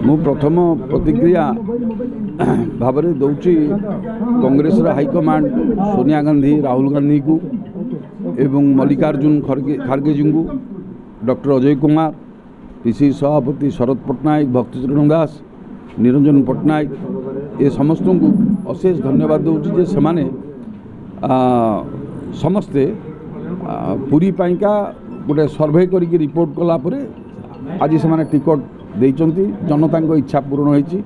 मु प्रथम प्रतिक्रिया भाव में दौची कांग्रेस हाईकमांड सोनिया गांधी राहुल गांधी को एवं मल्लिकार्जुन खड़गे जी को डॉक्टर अजय कुमार पीसी सभापति शरद पट्टनायक भक्तचरण दास निरंजन पट्टनायक ये समस्त को अशेष धन्यवाद दूसरी जे से समस्ते पूरी पाइका गोटे सर्वे करके रिपोर्ट कलापर आज से टिकट देइचंती जनता इच्छा पूर्ण होती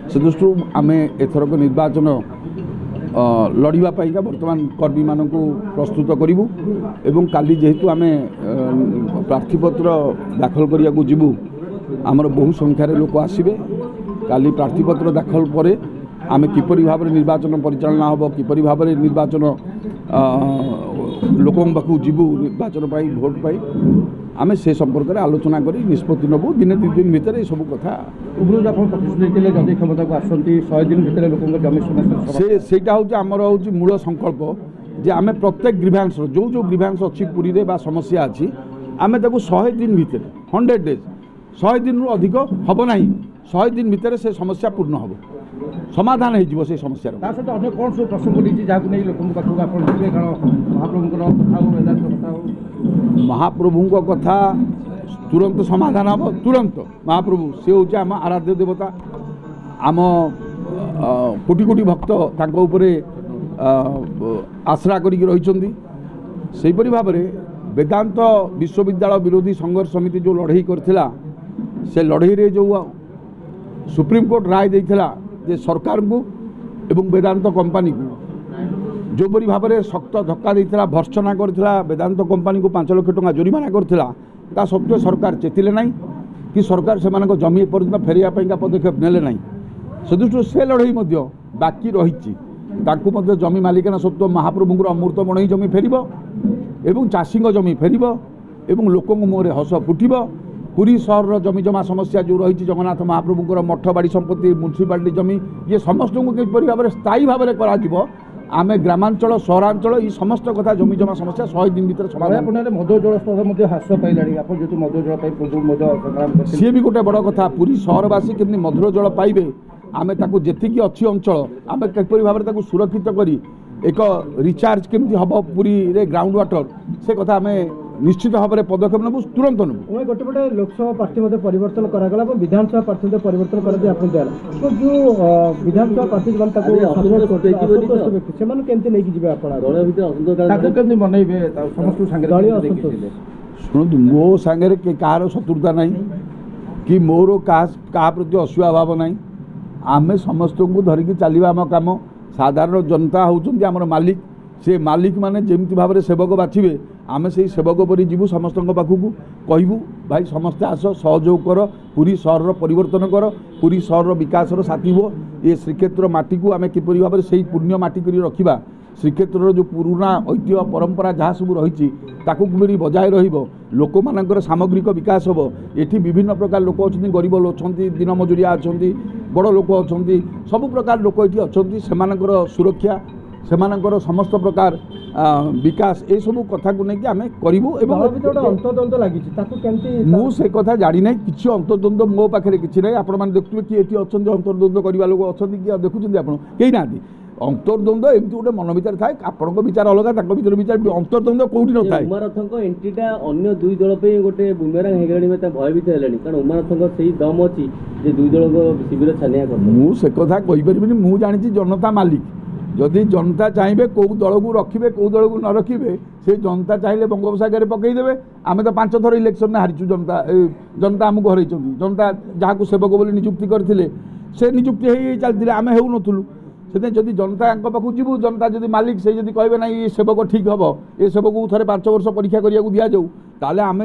से दृष्टि आम एथरक निर्वाचन लड़िबा पाइका वर्तमान कर्मी मान प्रस्तुत करूँ एवं काली जेहेतु आम प्रार्थीपत्र दाखल करने को जीवु आमर बहु संख्यार लोक आसबे काली प्रार्थीपत्र दाखल पर आम किपरि भाव निर्वाचन परिचालना हम किपरि भाव निर्वाचन लोक पाखु जीवु निर्वाचन पाई भोट पाई आम से संपर्क में आलोचना कर निष्पत्ति नबू दिने दु दिन भितर ये सब कथा जदि क्षमता को आसती 100 दिन भितर लोक जमी समस्या सेटा हूँ आमर हूँ मूल संकल्प जे आम प्रत्येक ग्रीभांस जो जो ग्रीभांस अच्छी पुरी रे बा समस्या अच्छी आम 100 दिन भितर 100 डेज 100 दिन रु अधिक हम ना 100 दिन भितर से समस्या पूर्ण हम समाधान हो समस्या सहित अन्य कौन सब प्रसंग रही जहाँ नहीं लोक महाप्रभु कथा तुरंत समाधान हम तुरंत महाप्रभु से हूँ आम आराध्य देवता आम कोटी कोटी भक्त तांको उपरे आश्रा करी रही भाव में वेदांत विश्वविद्यालय विरोधी संघर्ष समिति जो लड़ाई करथिला से लड़ाई रे जो सुप्रीम कोर्ट राय देइथिला जे सरकार को एवं वेदांत कंपनी को जोपरी भाव में शक्त धक्का देइथिला भर्त्सना करथिला वेदांत कंपनी को 5 लाख टंका जुरिमाना करथिला ता सत्वे सरकार चेतिले नहीं कि सरकार से जमी पर्यटन फेरिया पदक्षेप नेले नहीं से दृष्टि से लड़ाई बाकी रही जमी मालिकाना सत्व महाप्रभुंर अमृत मणि जमी फेर एवं चाषी जमी फेर एवं लोक मुहर हस फुटब पुरी सहर जमी जमा समस्या जो रही जगन्नाथ महाप्रभुंर मठ बाड़ी संपत्ति म्यूनिसिपालिटी जमी ये समस्त को किपरि भाव में स्थायी भाव में करा आम ग्रामांचल सहरांचल ये समस्त कथा जमी जमा समस्या 100 दिन भीतर समाधान मद जल स्तर ह्रास पाइलानी मद जल सी भी गोटे बड़ कथा पुरी सहरवासी केमती मधुर जल पाइबे आमे ताकू जेतिकी अच्छी अंचल आमे किपरि भाव में सुरक्षित करी एक रिचार्ज केमती हम पुरी रे ग्राउंड वाटर से कथा आमे निश्चित भाव में पदक्षेप नबू तुरंत नबू गोटे गोटे लोकसभा प्रार्थी परिवर्तन करागला विधानसभा प्रार्थी परिवर्तन कर तो जो विधानसभा प्रार्थी शुणु मो सांगे कहार शत्रुता ना कि मोर क्या प्रति असूया भाव ना आम समस्त को धरिकी चलवा आम कम साधारण जनता होउछन्ती आमर मालिक से मालिक माने जेमती भाव में सेवक बाछिबे आमे से सेवक परी जीवु समस्त पाखक कहबू भाई समस्ते आस सहयोग कर पूरी सहर परिवर्तन कर पूरी सहर विकास साथी हो ये श्रीक्षेत्र माटी को आमे किपरि भाव में से पुण्य माटी करी रखिबा श्रीक्षेत्र जो पुराना ऐतिह्य परंपरा जहाँ सब रही किपरि बजाय रोक मानकर सामग्रिक विकास हम ये विभिन्न प्रकार लोक अच्छा गरीब अच्छा दिन मजुरिया अच्छा बड़ लोक अच्छा सब प्रकार लोक ये अच्छा से सुरक्षा सेमानकर समस्त प्रकार विकास ये सब कथा को लेकिन आम करूँ अंतर्द्वंद लगी मुझे कथा जानी ना कि अंतर्द्वंद मो पाखे कि ना आपण देखुए कि ये अच्छा अंतर्द्वंद करवा लोग अच्छा कि देखुं आप कहीं ना अंतर्द्वंद एमती गोटे मन भर थाए आपण विचार अलग भर विचार अंतर्द्वंद कौटी न थाए उमारथ एंट्रीटा अन्य दुई दल पे गोटे बुमेरांग हेगणी भयभीत है कारण उमारथ से दम अच्छी दुई दल शिविर छानिया मुझे कथा कहीपरि मुझे जानी जनता मालिक जदि जनता चाहिए कौ दल को रखिए कौ दल को न रखिए से जनता चाहिए बंगोपसागर पकईदे आम तो 5 थर इलेक्शन हारीचु जनता आमको हर जनता जहाँ को सेवक बोली नियुक्ति करते से नियुक्ति हो चलते आम हो नथुलु से जदि जनता पाखु जीवु जनता जदि मालिक से जदि कहे ना ये सेवक ठीक हम ये सेवक को थे 5 वर्ष परीक्षा करा दि जाऊ ताले आम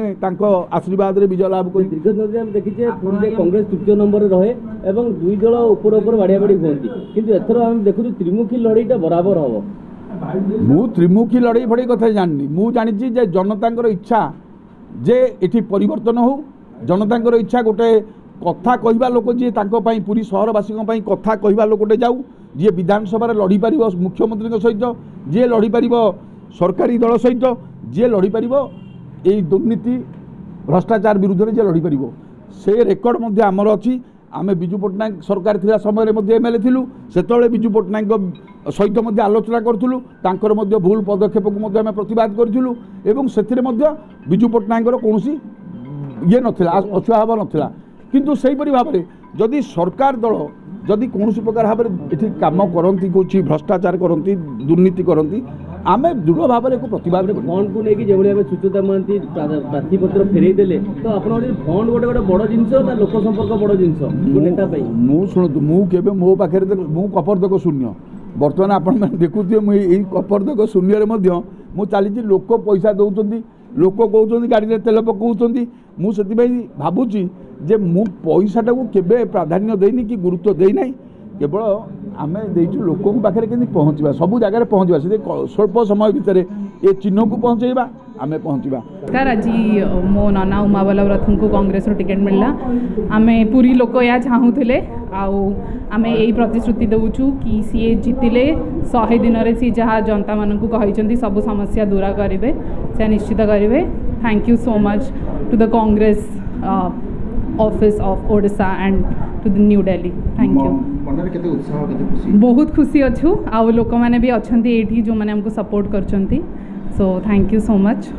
आशीर्वाद रे विजय लाभ कर दीर्घ देखीचे पुरी कांग्रेस तृतीय नंबर रहे एवं दुई दल ऊपर बाड़िया बाड़ी हमें किंतु एथर आम देखु त्रिमुखी लड़ाईटा बराबर हम मु त्रिमुखी लड़ाई फड़ाई कथा जाननी मु जानी जनता इच्छा जे एठी परिवर्तन हो जनता इच्छा गोटे कथा कहवा लोक जी पूरी सहरवासी कथा कहवा लोकटे जाऊ जी विधानसभा लड़ी पार मुख्यमंत्री सहित जी लड़ी पार सरकारी दल सहित जी लड़ी पार ये दुर्नीति भ्रष्टाचार विरुद्ध में जी लड़ी पार से रेकर्ड आमर अच्छी आमे बिजू पट्टनायक सरकार थिला समय मध्ये एमएलए थिलु सेतळे बिजू पट्टनायक सहित मध्ये आलोचना करथुलु तांकर मध्ये भूल पदक्षेप को मध्ये आमे प्रतिवाद करथुलु एवं सेथिरे मध्ये बिजू पट्टनायकर कोनोसी ये नथिला अछुआव नथिला किंतु सेही परि भाबरे जदि सरकार दल जदि कोनोसी प्रकार भाबरे एठी काम करंती कोछि भ्रष्टाचार करंती दुर्नीति करंती आमे दृढ़ भाव में प्रतिवाद फंड को लेकिन जो भाई सुचेता महांती प्रार्थी पत्र फेरई देले तो आप फंड गोटे गोटे बड़ जिनस ना लोक संपर्क बड़ जिनस नेता मु शुणु मुझे मो पाखे मु कपर्दक शून्य बर्तमान आपण देखुए मुझे कपर्दक शून्य मु चली लोक पैसा दौरान लोक कहते गाड़ी में तेल पकाउं मुझे भावुची जे मु पैसाटा को केबे प्राधान्य देनी कि गुरुत्व देना केवल आम देचु लोक पाखे के पहुँचा सब जगह पहुँचा से स्वल्प समय भितर ये चिन्ह को पहुँचेबा आम पहुँचा आज मो नना उमावला रथन को कांग्रेस टिकेट मिलला आम पूरी लोक या चाहूले आम यही प्रतिश्रुति दौचु कि सी जितिले 100 दिन में सी जहाँ जनता मानक कहते सब समस्या दूर करेंगे से निश्चित करेंगे। Thank you so much to the Congress office of Odisha and to the New Delhi. Thank you. बहुत खुशी अच्छु आउ लोक मैंने भी अच्छा ये जो मैंने हमको सपोर्ट कर so thank you so much.